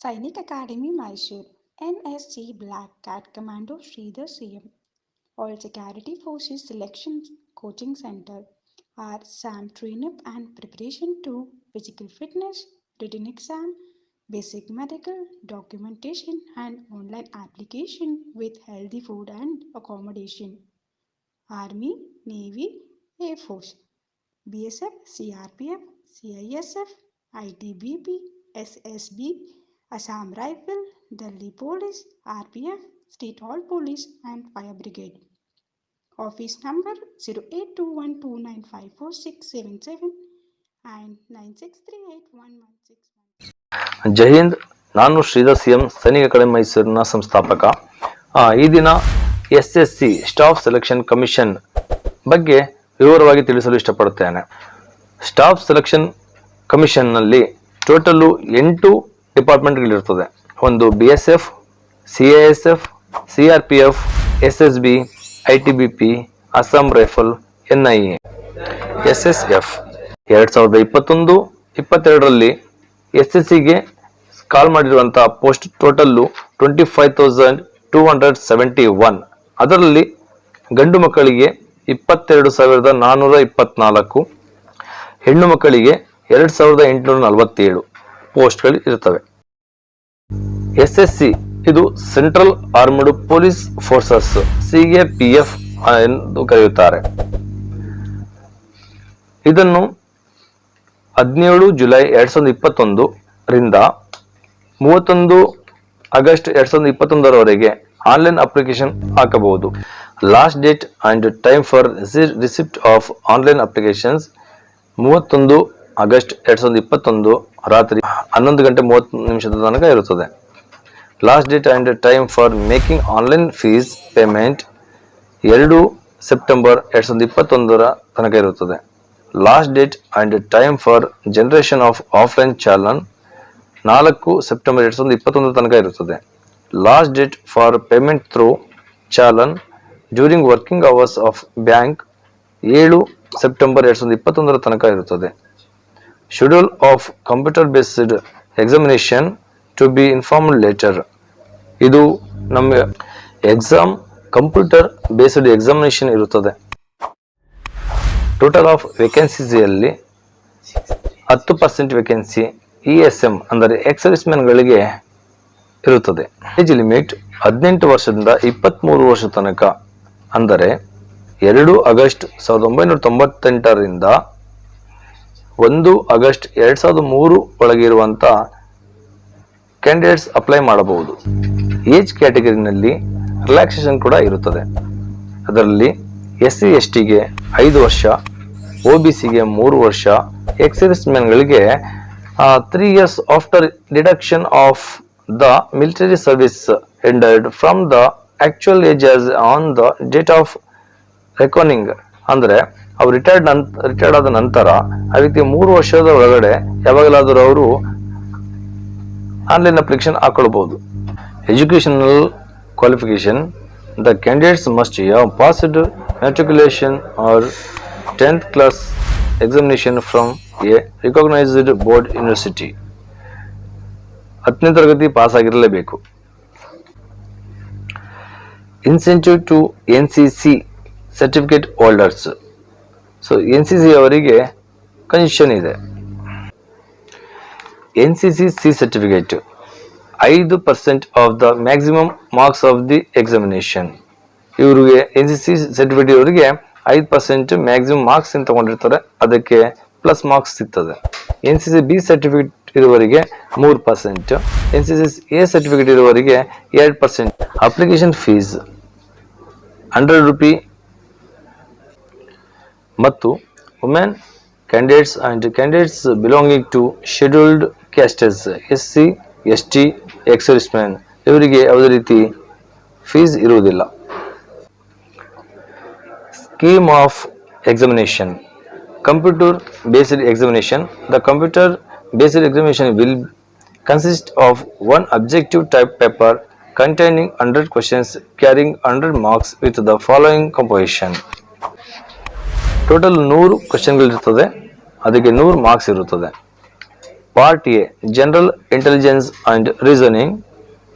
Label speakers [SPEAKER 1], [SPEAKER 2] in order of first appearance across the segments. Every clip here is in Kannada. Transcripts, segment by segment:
[SPEAKER 1] Sainik Academy Mysore, NSC Black Cat Commando Sridhar CM. All Security Forces Selection Coaching Center are SAM train-up and preparation to physical fitness, written exam, basic medical, documentation and online application with healthy food and accommodation. Army, Navy, Air Force, BSF, CRPF, CISF, ITBP, SSB, Assam Rifle, Delhi Police, RPF, State Hall Police and Fire Brigade. Office number 0821295467 and 96381161.
[SPEAKER 2] ಜೈ ಹಿಂದ್. ನಾನು ಶ್ರೀಧರ್ ಸಿಎಂ ಸೈನಿಕ ಅಕಾಡೆಮಿ ಮೈಸೂರಿನ ಸಂಸ್ಥಾಪಕ. ಈ ದಿನ SSC ಸ್ಟಾಫ್ ಸೆಲೆಕ್ಷನ್ ಕಮಿಷನ್ ಬಗ್ಗೆ ವಿವರವಾಗಿ ತಿಳಿಸಲು ಇಷ್ಟಪಡುತ್ತೇನೆ. ಸ್ಟಾಫ್ ಸೆಲೆಕ್ಷನ್ ಕಮಿಷನ್ನಲ್ಲಿ ಟೋಟಲು 8 ಡಿಪಾರ್ಟ್ಮೆಂಟ್ಗಳಿರ್ತದೆ. ಒಂದು BSF, CISF, CRPF, SSB, ITBP, Assam rifle, NIA, SSF. 2021-22ರಲ್ಲಿ SSCಗೆ ಕಾಲ್ ಮಾಡಿರುವಂತಹ ಪೋಸ್ಟ್ ಟೋಟಲ್ಲು 25,271. ಅದರಲ್ಲಿ ಗಂಡು ಮಕ್ಕಳಿಗೆ 22,424, ಹೆಣ್ಣು ಮಕ್ಕಳಿಗೆ 2,847 ಪೋಸ್ಟ್ಗಳು ಇರ್ತವೆ. SSC ಇದು central armed police forces, CAPF ಎಂದು ಕರೆಯುತ್ತಾರೆ. ಇದನ್ನು 17 ಜುಲೈ 2021 ರಿಂದ 31 ಆಗಸ್ಟ್ 2021ರವರೆಗೆ ಆನ್ಲೈನ್ ಅಪ್ಲಿಕೇಶನ್ ಹಾಕಬಹುದು. Last date and time for receipt of online applications 31 August 2021 ರಾತ್ರಿ 11 ಗಂಟೆ 30 ನಿಮಿಷದ ತನಕ ಇರುತ್ತದೆ. Last date and time for making online fees payment 2 September 2021 ತನಕ ಇರುತ್ತದೆ. Last date and time for generation of offline challan 4 September 2021 ತನಕ ಇರುತ್ತದೆ. Last date for payment through challan during working hours of bank 7 September 2021 ತನಕ ಇರುತ್ತದೆ. Schedule of computer based examination to be informed later. ಇದು ನಮ್ಮ ಎಕ್ಸಾಮ್ ಕಂಪ್ಯೂಟರ್ ಬೇಸ್ಡ್ ಎಕ್ಸಾಮಿನೇಷನ್ ಇರುತ್ತದೆ. ಟೋಟಲ್ ಆಫ್ ವೇಕೆನ್ಸೀಸಲ್ಲಿ 10% ವೇಕೆನ್ಸಿ ESM ಅಂದರೆ ಎಕ್ಸ್ ಸರ್ವಿಸ್ಮೆನ್ಗಳಿಗೆ ಇರುತ್ತದೆ. ಏಜ್ ಲಿಮಿಟ್ 18 ವರ್ಷದಿಂದ 23 ವರ್ಷ ತನಕ. ಅಂದರೆ 2 ಆಗಸ್ಟ್ 1998ರಿಂದ 1 ಆಗಸ್ಟ್ 2003 ಒಳಗೆ ಇರುವಂಥ ಕ್ಯಾಂಡಿಡೇಟ್ಸ್ ಅಪ್ಲೈ ಮಾಡಬಹುದು. ಏಜ್ ಕ್ಯಾಟಗರಿನಲ್ಲಿ ರಿಲ್ಯಾಕ್ಸೇಷನ್ ಕೂಡ ಇರುತ್ತದೆ. ಅದರಲ್ಲಿ SC STಗೆ 5 ವರ್ಷ, OBCಗೆ 3 ವರ್ಷ, X ಸರ್ವಿಸ್ಮೆನ್ಗಳಿಗೆ 3 years after deduction of the military service ended from the actual age as on the date of reckoning. ಅಂದರೆ ಅವ್ರು ರಿಟೈರ್ಡ್ ಆದ ನಂತರ ಆ ವ್ಯಕ್ತಿ 3 ವರ್ಷದ ಒಳಗಡೆ ಯಾವಾಗಲಾದರೂ ಅವರು ಆನ್ಲೈನ್ ಅಪ್ಲಿಕೇಶನ್ ಹಾಕೊಳ್ಬಹುದು. Educational qualification: the candidates must have passed matriculation or 10th class examination from a recognized board university. 10ನೇ ತರಗತಿ ಪಾಸ್ ಆಗಿರಲೇಬೇಕು. Incentive to NCC certificate holders. So NCC ಅವರಿಗೆ ಕನ್ಸೆಷನ್ ಇದೆ. NCC C certificate 5% of the maximum marks of the examination. ಇವರಿಗೆ NCC ಸರ್ಟಿಫಿಕೇಟ್ ಇವರಿಗೆ 5% ಮ್ಯಾಕ್ಸಿಮಮ್ ಮಾರ್ಕ್ಸ್ ಏನು ತಗೊಂಡಿರ್ತಾರೆ ಅದಕ್ಕೆ ಪ್ಲಸ್ ಮಾರ್ಕ್ಸ್ ಸಿಗ್ತದೆ. NCC B ಸರ್ಟಿಫಿಕೇಟ್ ಇರುವವರಿಗೆ 3%, NCC A ಸರ್ಟಿಫಿಕೇಟ್ ಇರುವವರಿಗೆ 2%. ಅಪ್ಲಿಕೇಶನ್ ಫೀಸ್ 100 ರೂಪಿ ಮತ್ತು women candidates and candidates belonging to scheduled castes, SC ST, ex servicemen ಇವರಿಗೆ ಯಾವುದೇ ರೀತಿ ಫೀಸ್ ಇರುವುದಿಲ್ಲ. Scheme of examination: computer based examination. The computer based examination will consist of one objective type paper containing 100 questions carrying 100 marks with the following composition. Total 100 ಕ್ವೆಶ್ಚನ್ಗಳಿರುತ್ತದೆ, ಅದಕ್ಕೆ 100 ಮಾರ್ಕ್ಸ್ ಇರುತ್ತದೆ. Part A general intelligence and reasoning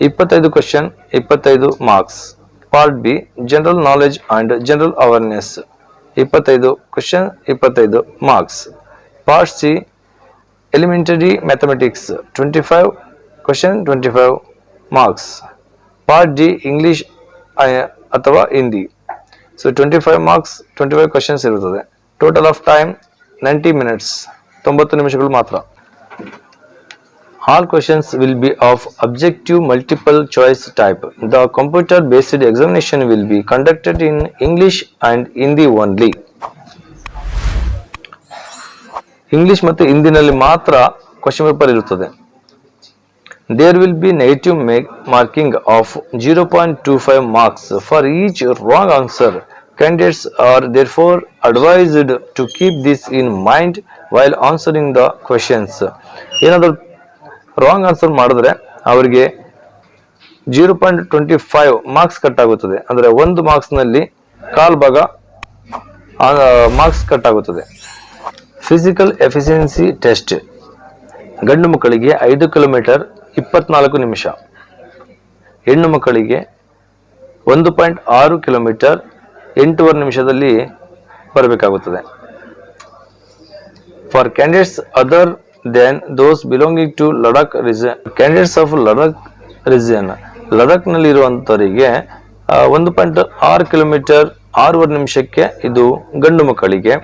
[SPEAKER 2] 25 question 25 marks. Part B general knowledge and general awareness 25 question 25 marks. Part C elementary mathematics 25 question 25 marks. Part D English ಅಥವಾ ಹಿಂದಿ. ಸೊ 25 ಮಾರ್ಕ್ಸ್ 25 ಕ್ವಶನ್ಸ್ ಇರುತ್ತದೆ. ಟೋಟಲ್ ಆಫ್ ಟೈಮ್ 90 ಮಿನಿಟ್ಸ್, 90 ನಿಮಿಷಗಳು ಮಾತ್ರ. All questions will be of objective multiple choice type. The computer based examination will be conducted in English and Hindi only. English ಮತ್ತು ಹಿಂದಿನಲ್ಲಿ ಮಾತ್ರ ಕ್ವಶನ್ ಪೇಪರ್ ಇರುತ್ತದೆ. There will be negative marking of 0.25 marks for each wrong answer. Candidates are therefore advised to keep this in mind while answering the questions. ಏನಾದರೂ ರಾಂಗ್ ಆನ್ಸರ್ ಮಾಡಿದ್ರೆ ಅವರಿಗೆ 0.25 ಮಾರ್ಕ್ಸ್ ಕಟ್ ಆಗುತ್ತದೆ. ಅಂದರೆ 1 ಮಾರ್ಕ್ಸ್ನಲ್ಲಿ ಕಾಲ್ ಭಾಗ ಮಾರ್ಕ್ಸ್ ಕಟ್ ಆಗುತ್ತದೆ. ಫಿಸಿಕಲ್ ಎಫಿಷಿಯನ್ಸಿ ಟೆಸ್ಟ್ ಗಂಡು ಮಕ್ಕಳಿಗೆ 5 ಕಿಲೋಮೀಟರ್ 24 ನಿಮಿಷ, ಹೆಣ್ಣು ಮಕ್ಕಳಿಗೆ 1.6 ಕಿಲೋಮೀಟರ್ 8.5 ನಿಮಿಷದಲ್ಲಿ ಬರಬೇಕಾಗುತ್ತದೆ. For candidates other then those belonging to Ladakh region, candidates of Ladakh region, Ladakh ನಲ್ಲಿ ಇರುವಂತವರಿಗೆ 1.6 ಕಿಲೋಮೀಟರ್ 6.5 ನಿಮಿಷಕ್ಕೆ ಇದು ಗಂಡು ಮಕ್ಕಳಿಗೆ,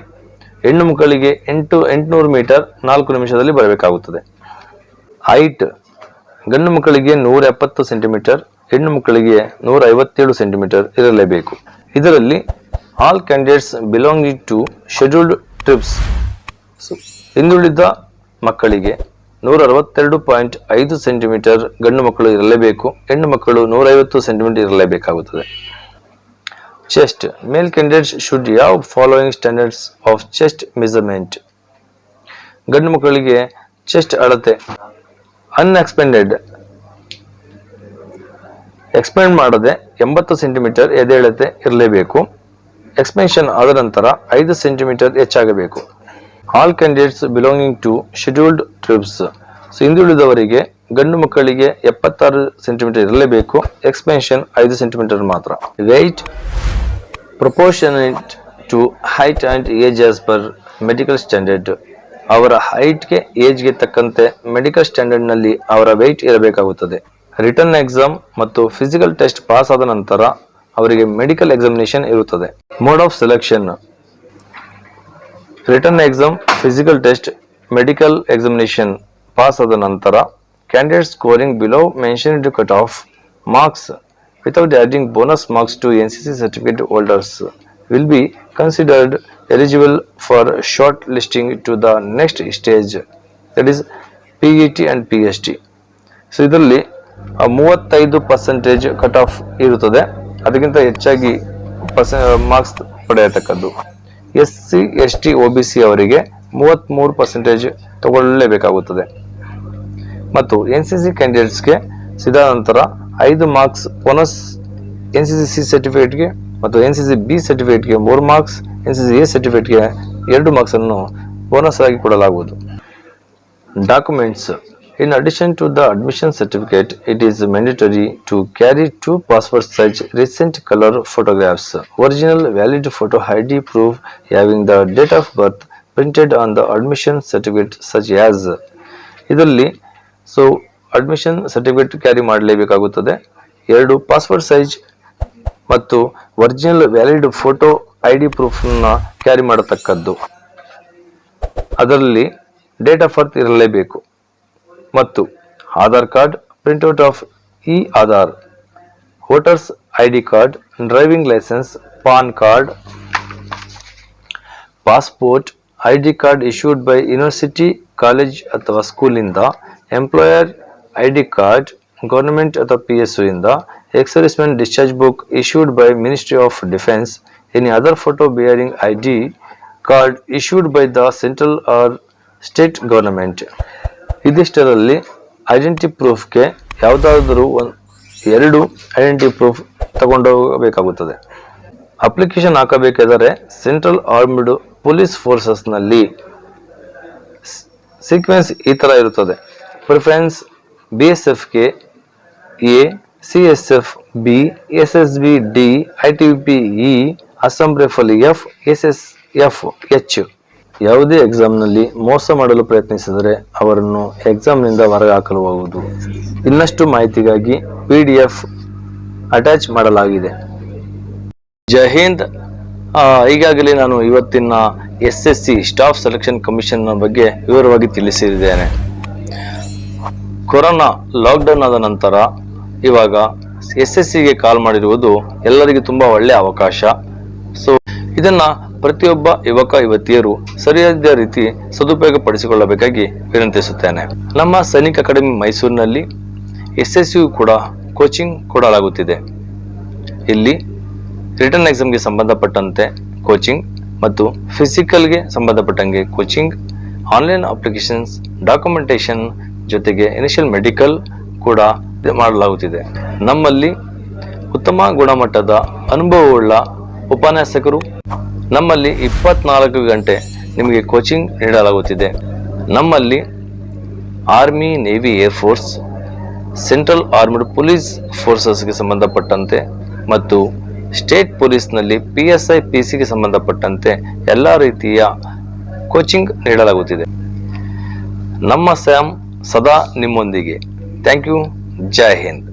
[SPEAKER 2] ಹೆಣ್ಣು ಮಕ್ಕಳಿಗೆ 800 ಮೀಟರ್ 4 ನಿಮಿಷದಲ್ಲಿ ಬರಬೇಕಾಗುತ್ತದೆ. ಹೈಟ್ ಗಂಡು ಮಕ್ಕಳಿಗೆ 170 ಸೆಂಟಿಮೀಟರ್, ಹೆಣ್ಣು ಮಕ್ಕಳಿಗೆ 157 ಸೆಂಟಿಮೀಟರ್ ಇರಲೇಬೇಕು. ಇದರಲ್ಲಿ all candidates belonging to scheduled tribes, ಹಿಂದುಳಿದ ಮಕ್ಕಳಿಗೆ 162.5 ಸೆಂಟಿಮೀಟರ್ ಗಂಡು ಮಕ್ಕಳು ಇರಲೇಬೇಕು, ಹೆಣ್ಣು ಮಕ್ಕಳು 150 ಸೆಂಟಿಮೀಟರ್ ಇರಲೇಬೇಕಾಗುತ್ತದೆ. Chest male candidates should have following standards of chest measurement. ಗಂಡು ಮಕ್ಕಳಿಗೆ ಚೆಸ್ಟ್ ಅಳತೆ ಅನ್ಎಕ್ಸ್ಪೆಂಡೆಡ್, ಎಕ್ಸ್ಪೆಂಡ್ ಮಾಡದೆ 80 ಸೆಂಟಿಮೀಟರ್ ಎದೆ ಅಳತೆ ಇರಲೇಬೇಕು. ಎಕ್ಸ್ಪೆನ್ಷನ್ ಆದ ನಂತರ 5 ಸೆಂಟಿಮೀಟರ್ ಹೆಚ್ಚಾಗಬೇಕು. All candidates belonging to scheduled tribes, so ಹಿಂದುಳಿದವರಿಗೆ ಗಂಡು ಮಕ್ಕಳಿಗೆ 76 ಸೆಂಟಿಮೀಟರ್ ಇರಲೇಬೇಕು, ಎಕ್ಸ್ಪೆನ್ಷನ್ 5 ಸೆಂಟಿಮೀಟರ್ ಮಾತ್ರ. Weight proportionate to height and age as per medical standard, ಅವರ ಹೈಟ್ಗೆ ಏಜ್ಗೆ ತಕ್ಕಂತೆ ಮೆಡಿಕಲ್ ಸ್ಟ್ಯಾಂಡರ್ಡ್ನಲ್ಲಿ ಅವರ ವೆಯ್ಟ್ ಇರಬೇಕಾಗುತ್ತದೆ. ರಿಟರ್ನ್ ಎಕ್ಸಾಮ್ ಮತ್ತು ಫಿಸಿಕಲ್ ಟೆಸ್ಟ್ ಪಾಸ್ ಆದ ನಂತರ ಅವರಿಗೆ ಮೆಡಿಕಲ್ ಎಕ್ಸಾಮಿನೇಷನ್ ಇರುತ್ತದೆ. Mode of selection written exam, physical test, medical examination pass ಆದ ನಂತರ candidate scoring below mentioned cut of marks without adding bonus marks to NCC certificate holders will be considered eligible for short listing to the next stage, that is PET and PST. So ಇದರಲ್ಲಿ 35% ಕಟ್ ಆಫ್ ಇರುತ್ತದೆ, ಅದಕ್ಕಿಂತ ಹೆಚ್ಚಾಗಿ ಮಾರ್ಕ್ಸ್ ಪಡೆಯತಕ್ಕದ್ದು. SC ST OBC ಅವರಿಗೆ 33% ತಗೊಳ್ಳಲೇಬೇಕಾಗುತ್ತದೆ. ಮತ್ತು NCC ಕ್ಯಾಂಡಿಡೇಟ್ಸ್ಗೆ ಸಿದ ನಂತರ 5 ಮಾರ್ಕ್ಸ್ ಬೋನಸ್ NCC ಸರ್ಟಿಫಿಕೇಟ್ಗೆ ಮತ್ತು NCC B ಸರ್ಟಿಫಿಕೇಟ್ಗೆ 3 ಮಾರ್ಕ್ಸ್, NCC A ಸರ್ಟಿಫಿಕೇಟ್ಗೆ 2 ಮಾರ್ಕ್ಸ್ ಅನ್ನು ಬೋನಸ್ ಆಗಿ ಕೊಡಲಾಗುವುದು. Documents In addition to the admission certificate, it is mandatory to carry 2 passport size recent color photographs, original valid photo ID proof having the date of birth printed on the admission certificate such as. ಇದರಲ್ಲಿ ಸೊ ಅಡ್ಮಿಷನ್ ಸರ್ಟಿಫಿಕೇಟ್ ಕ್ಯಾರಿ ಮಾಡಲೇಬೇಕಾಗುತ್ತದೆ. 2 ಪಾಸ್ಪೋರ್ಟ್ ಸೈಜ್ ಮತ್ತು ಒರಿಜಿನಲ್ ವ್ಯಾಲಿಡ್ ಫೋಟೋ ID ಪ್ರೂಫ್ನ ಕ್ಯಾರಿ ಮಾಡತಕ್ಕದ್ದು. ಅದರಲ್ಲಿ ಡೇಟ್ ಆಫ್ ಬರ್ತ್ ಇರಲೇಬೇಕು ಮತ್ತು Aadhaar card, printout of Aadhaar, voters ID card, driving licence, PAN card, passport, ID card issued by university, college ಅಥವಾ ಸ್ಕೂಲಿಂದ, ಎಂಪ್ಲಾಯರ್ ID ಕಾರ್ಡ್, ಗವರ್ನಮೆಂಟ್ ಅಥವಾ PSU ಇಂದ, ex servicemen discharge book issued by ministry of defence, any other photo bearing ID card issued by the central or state government. ಇದಿಷ್ಟರಲ್ಲಿ ಐಡೆಂಟಿಟಿ ಪ್ರೂಫ್ಗೆ ಯಾವುದಾದರೂ 2 ಐಡೆಂಟಿಟಿ ಪ್ರೂಫ್ ತಗೊಂಡೋಗಬೇಕಾಗುತ್ತದೆ. ಅಪ್ಲಿಕೇಶನ್ ಹಾಕಬೇಕಾದರೆ ಸೆಂಟ್ರಲ್ ಆರ್ಮ್ಡ್ ಪೊಲೀಸ್ ಫೋರ್ಸಸ್ನಲ್ಲಿ ಸೀಕ್ವೆನ್ಸ್ ಈ ತರ ಇರುತ್ತದೆ. ಪ್ರಿಫರೆನ್ಸ್ BSFಗೆ A, CSF B, SSB D, ITBP E, Assam rifle F, SSF H. ಯಾವುದೇ ಎಕ್ಸಾಮ್ನಲ್ಲಿ ಮೋಸ ಮಾಡಲು ಪ್ರಯತ್ನಿಸಿದರೆ ಅವರನ್ನು ಎಕ್ಸಾಮ್ನಿಂದ ಹೊರಗೆ ಹಾಕಲಾಗುವುದು. ಇನ್ನಷ್ಟು ಮಾಹಿತಿಗಾಗಿ PDF ಅಟ್ಯಾಚ್ ಮಾಡಲಾಗಿದೆ. ಜೈ ಹಿಂದ್. ಈಗಾಗಲೇ ನಾನು ಇವತ್ತಿನ SSC ಸ್ಟಾಫ್ ಸೆಲೆಕ್ಷನ್ ಕಮಿಷನ್ ಬಗ್ಗೆ ವಿವರವಾಗಿ ತಿಳಿಸಿದ್ದೇನೆ. ಕೊರೋನಾ ಲಾಕ್ಡೌನ್ ಆದ ನಂತರ ಇವಾಗ SSCಗೆ ಕಾಲ್ ಮಾಡಿರುವುದು ಎಲ್ಲರಿಗೂ ತುಂಬಾ ಒಳ್ಳೆಯ ಅವಕಾಶ. ಸೊ ಇದನ್ನ ಪ್ರತಿಯೊಬ್ಬ ಯುವಕ ಯುವತಿಯರು ಸರಿಯಾದ ರೀತಿ ಸದುಪಯೋಗ ಪಡಿಸಿಕೊಳ್ಳಬೇಕಾಗಿ ವಿನಂತಿಸುತ್ತೇನೆ. ನಮ್ಮ ಸೈನಿಕ ಅಕಾಡೆಮಿ ಮೈಸೂರಿನಲ್ಲಿ SSC ಕೂಡ ಕೋಚಿಂಗ್ ಕೊಡಲಾಗುತ್ತಿದೆ. ಇಲ್ಲಿ ರಿಟರ್ನ್ ಎಕ್ಸಾಮ್ಗೆ ಸಂಬಂಧಪಟ್ಟಂತೆ ಕೋಚಿಂಗ್ ಮತ್ತು ಫಿಸಿಕಲ್ಗೆ ಸಂಬಂಧಪಟ್ಟಂಗೆ ಕೋಚಿಂಗ್, ಆನ್ಲೈನ್ ಅಪ್ಲಿಕೇಶನ್ಸ್, ಡಾಕ್ಯುಮೆಂಟೇಶನ್ ಜೊತೆಗೆ ಇನಿಷಿಯಲ್ ಮೆಡಿಕಲ್ ಕೂಡ ಮಾಡಲಾಗುತ್ತಿದೆ. ನಮ್ಮಲ್ಲಿ ಉತ್ತಮ ಗುಣಮಟ್ಟದ ಅನುಭವವುಳ್ಳ ಉಪನ್ಯಾಸಕರು, ನಮ್ಮಲ್ಲಿ 24 ಗಂಟೆ ನಿಮಗೆ ಕೋಚಿಂಗ್ ನೀಡಲಾಗುತ್ತಿದೆ. ನಮ್ಮಲ್ಲಿ army, navy, air force, central armed police ಫೋರ್ಸಸ್ಗೆ ಸಂಬಂಧಪಟ್ಟಂತೆ ಮತ್ತು ಸ್ಟೇಟ್ ಪೊಲೀಸ್ನಲ್ಲಿ PSI PC ಗೆ ಸಂಬಂಧಪಟ್ಟಂತೆ ಎಲ್ಲ ರೀತಿಯ ಕೋಚಿಂಗ್ ನೀಡಲಾಗುತ್ತಿದೆ. ನಮ್ಮ ಸ್ಯಾಮ್ ಸದಾ ನಿಮ್ಮೊಂದಿಗೆ. Thank you. ಜೈ ಹಿಂದ್.